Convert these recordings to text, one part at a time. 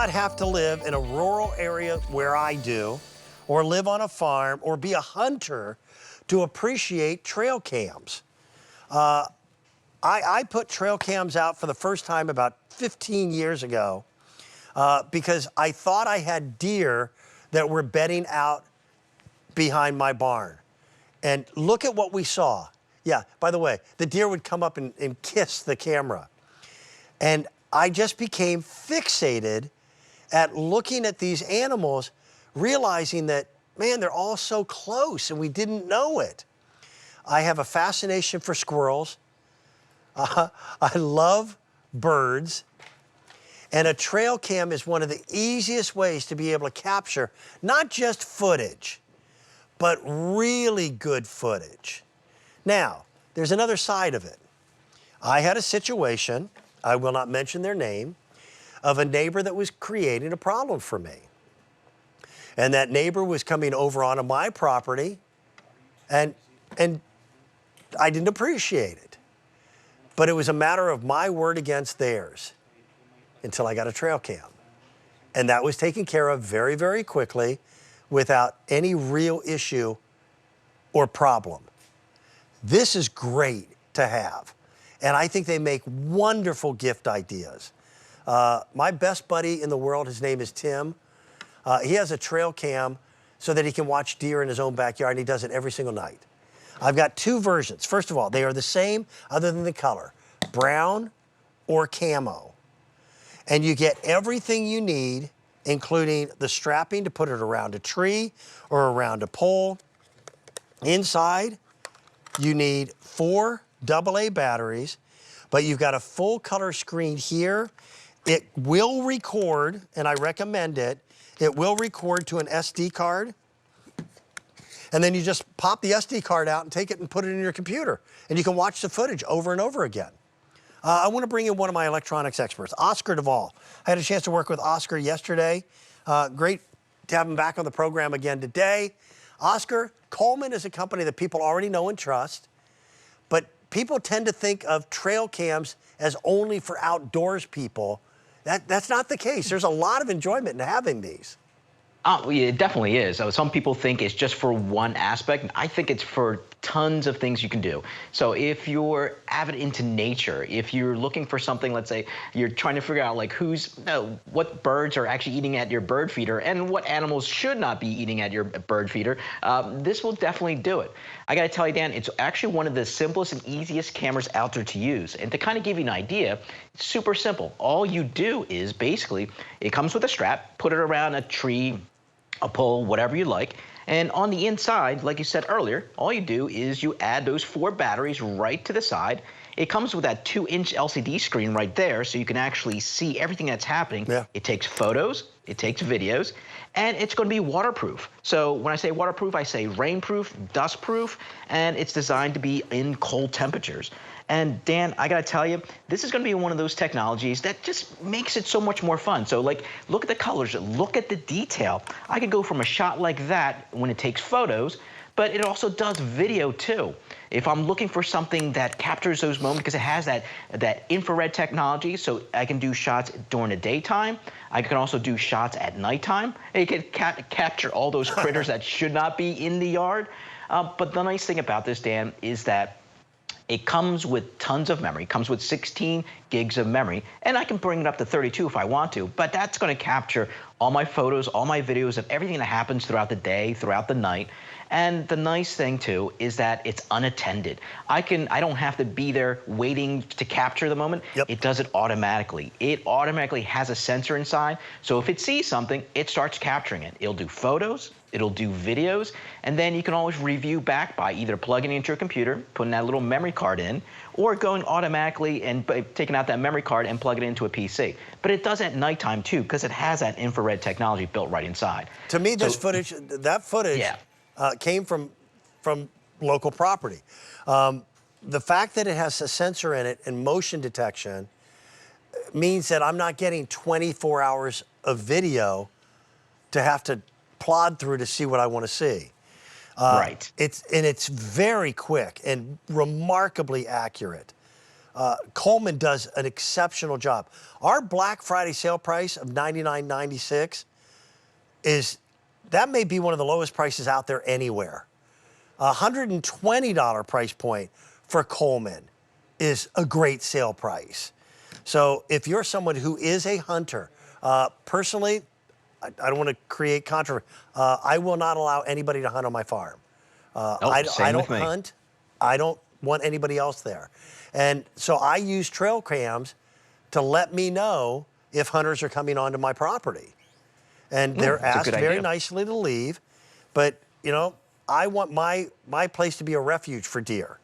not have to live in a rural area where I do, or live on a farm, or be a hunter to appreciate trail cams. I put trail cams out for the first time about 15 years ago because I thought I had deer that were bedding out behind my barn. And look at what we saw. Yeah, by the way, the deer would come up and kiss the camera. And I just became fixated at looking at these animals, realizing that, man, they're all so close and we didn't know it. I have a fascination for squirrels. I love birds. And a trail cam is one of the easiest ways to be able to capture not just footage, but really good footage. Now, there's another side of it. I had a situation, I will not mention their name, of a neighbor that was creating a problem for me. And that neighbor was coming over onto my property, and I didn't appreciate it. But it was a matter of my word against theirs until I got a trail cam. And that was taken care of very, very quickly without any real issue or problem. This is great to have. And I think they make wonderful gift ideas. My best buddy in the world, his name is Tim. He has a trail cam so that he can watch deer in his own backyard, and he does it every single night. I've got two versions. First of all, they are the same other than the color, brown or camo. And you get everything you need, including the strapping to put it around a tree or around a pole. Inside, you need 4 AA batteries, but you've got a full color screen here. It will record, and I recommend it. It will record to an SD card. And then you just pop the SD card out and take it and put it in your computer. And you can watch the footage over and over again. I want to bring in one of my electronics experts, Oscar Duvall. I had a chance to work with Oscar yesterday. Great to have him back on the program again today. Oscar, Coleman is a company that people already know and trust, but people tend to think of trail cams as only for outdoors people. That's not the case. There's a lot of enjoyment in having these. Oh, yeah, it definitely is. So some people think it's just for one aspect. I think it's for tons of things you can do. So if you're avid into nature, if you're looking for something, let's say you're trying to figure out like what birds are actually eating at your bird feeder and what animals should not be eating at your bird feeder, this will definitely do it. I got to tell you, Dan, it's actually one of the simplest and easiest cameras out there to use. And to kind of give you an idea, it's super simple. All you do is basically, it comes with a strap, put it around a tree, a pole, whatever you like. And on the inside, like you said earlier, all you do is you add those 4 batteries right to the side. It comes with that 2-inch LCD screen right there, so you can actually see everything that's happening. Yeah. It takes photos, it takes videos, and it's going to be waterproof. So when I say waterproof, I say rainproof, dustproof, and it's designed to be in cold temperatures. And Dan, I gotta tell you, this is gonna be one of those technologies that just makes it so much more fun. So like, look at the colors, look at the detail. I could go from a shot like that when it takes photos, but it also does video too. If I'm looking for something that captures those moments, because it has that infrared technology, so I can do shots during the daytime. I can also do shots at nighttime. It can capture all those critters that should not be in the yard. But the nice thing about this, Dan, is that it comes with tons of memory. It comes with 16 gigs of memory, and I can bring it up to 32 if I want to, but that's going to capture all my photos, all my videos of everything that happens throughout the day, throughout the night. And the nice thing too is that it's unattended. I don't have to be there waiting to capture the moment. Yep. It does it automatically. It automatically has a sensor inside, so if it sees something, it starts capturing it. It'll do photos, it'll do videos, and then you can always review back by either plugging it into your computer, putting that little memory card in, or going automatically and taking out that memory card and plug it into a PC. But it does at nighttime too, because it has that infrared technology built right inside. To me, that footage yeah. Came from local property. The fact that it has a sensor in it and motion detection means that I'm not getting 24 hours of video to have to plod through to see what I want to see. Right. It's very quick and remarkably accurate. Coleman does an exceptional job. Our Black Friday sale price of $99.96 that may be one of the lowest prices out there anywhere. $120 price point for Coleman is a great sale price. So if you're someone who is a hunter, personally, I don't want to create controversy. I will not allow anybody to hunt on my farm. I don't hunt. I don't want anybody else there. And so I use trail cams to let me know if hunters are coming onto my property. And they're asked very nicely to leave. But, you know, I want my place to be a refuge for deer.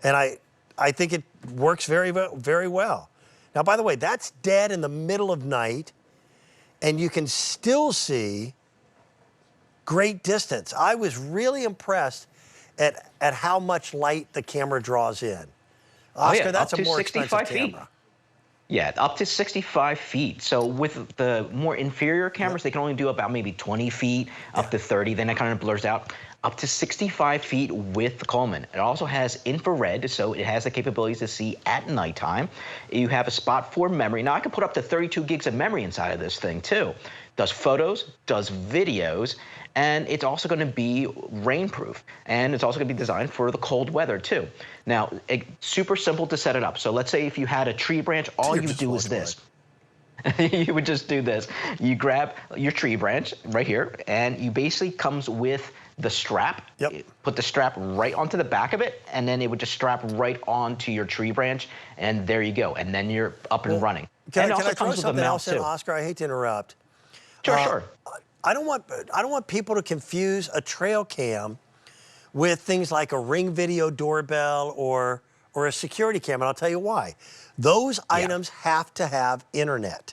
And I think it works very, very well. Now, by the way, that's dead in the middle of night, and you can still see great distance. I was really impressed at how much light the camera draws in. Oscar, that's a more expensive camera. Yeah, up to 65 feet. So with the more inferior cameras, they can only do about maybe 20 feet, up to 30, then it kind of blurs out. Up to 65 feet with the Coleman. It also has infrared, so it has the capabilities to see at nighttime. You have a spot for memory. Now, I can put up to 32 gigs of memory inside of this thing, too. Does photos, does videos, and it's also going to be rainproof. And it's also going to be designed for the cold weather, too. Now, super simple to set it up. So let's say if you had a tree branch, all you would do is this. You would just do this. You grab your tree branch right here, and you basically comes with the strap. Put the strap right onto the back of it, and then it would just strap right onto your tree branch, and there you go. And then you're up and running. Can I throw something else in, Oscar? I hate to interrupt. Sure. I don't want people to confuse a trail cam with things like a Ring Video doorbell or a security cam, and I'll tell you why. Those items have to have internet.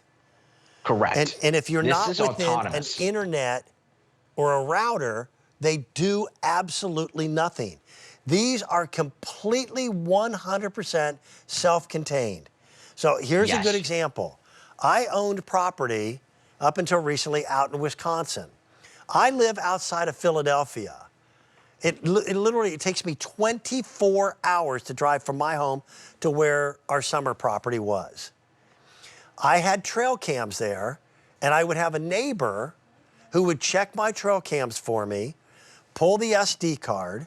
Correct. And if you're not within an internet or a router, they do absolutely nothing. These are completely 100% self-contained. So here's a good example. I owned property up until recently out in Wisconsin. I live outside of Philadelphia. It literally takes me 24 hours to drive from my home to where our summer property was. I had trail cams there, and I would have a neighbor who would check my trail cams for me, pull the SD card,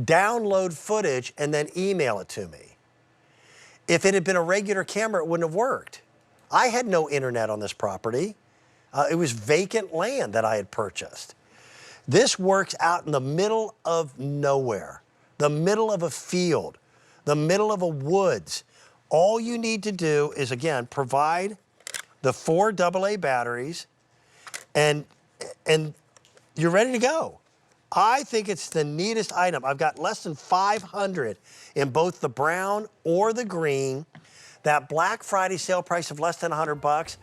download footage, and then email it to me. If it had been a regular camera, it wouldn't have worked. I had no internet on this property. It was vacant land that I had purchased. This works out in the middle of nowhere, the middle of a field, the middle of a woods. All you need to do is, again, provide the 4 AA batteries, and you're ready to go. I think it's the neatest item. I've got less than 500 in both the brown or the green. That Black Friday sale price of less than $100.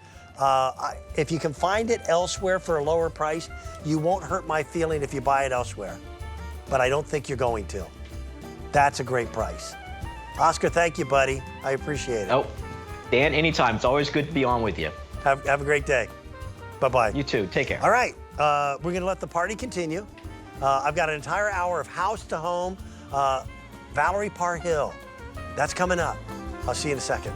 If you can find it elsewhere for a lower price, you won't hurt my feeling if you buy it elsewhere. But I don't think you're going to. That's a great price. Oscar, thank you, buddy. I appreciate it. Oh, Dan, anytime. It's always good to be on with you. Have a great day. Bye-bye. You too. Take care. All right. We're going to let the party continue. I've got an entire hour of house to home. Valerie Parr Hill. That's coming up. I'll see you in a second.